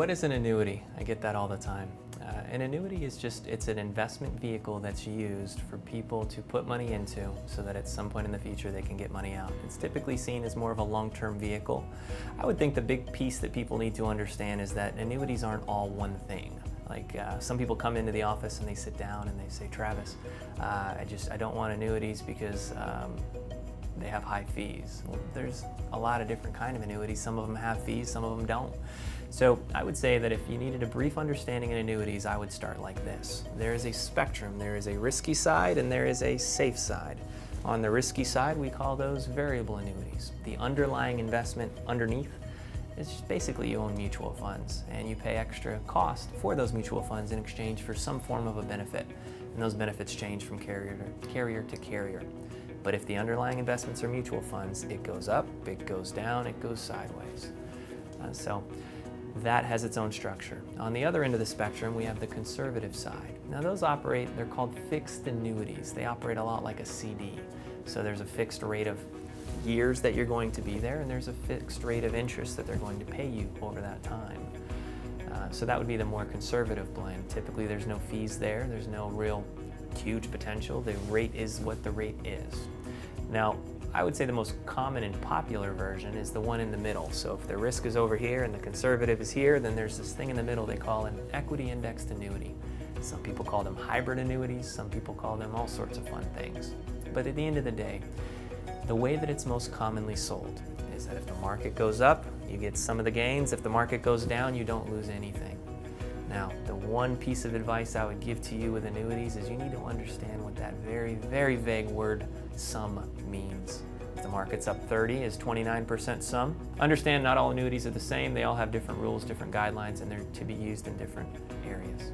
What is an annuity? I get that all the time. An annuity is it's an investment vehicle that's used for people to put money into so that at some point in the future they can get money out. It's typically seen as more of a long-term vehicle. I would think the big piece that people need to understand is that annuities aren't all one thing. Like some people come into the office and they sit down and they say, Travis, I don't want annuities because they have high fees. Well, there's a lot of different kind of annuities. Some of them have fees, some of them don't. So I would say that if you needed a brief understanding in annuities, I would start like this. There is a spectrum. There is a risky side and there is a safe side. On the risky side, we call those variable annuities. The underlying investment underneath is just basically you own mutual funds and you pay extra cost for those mutual funds in exchange for some form of a benefit. And those benefits change from carrier to carrier. But if the underlying investments are mutual funds, it goes up, it goes down, it goes sideways. So that has its own structure. On the other end of the spectrum, we have the conservative side. Now those they're called fixed annuities. They operate a lot like a CD. So there's a fixed rate of years that you're going to be there, and there's a fixed rate of interest that they're going to pay you over that time. So that would be the more conservative blend. Typically there's no fees there, there's no real huge potential. The rate is what the rate is. Now, I would say the most common and popular version is the one in the middle. So if the risk is over here and the conservative is here, then there's this thing in the middle they call an equity indexed annuity. Some people call them hybrid annuities, some people call them all sorts of fun things. But at the end of the day, the way that it's most commonly sold is that if the market goes up, you get some of the gains. If the market goes down, you don't lose anything. Now, the one piece of advice I would give to you with annuities is you need to understand what that very, very vague word sum means. If the market's up 30, is 29% sum? Understand not all annuities are the same. They all have different rules, different guidelines, and they're to be used in different areas.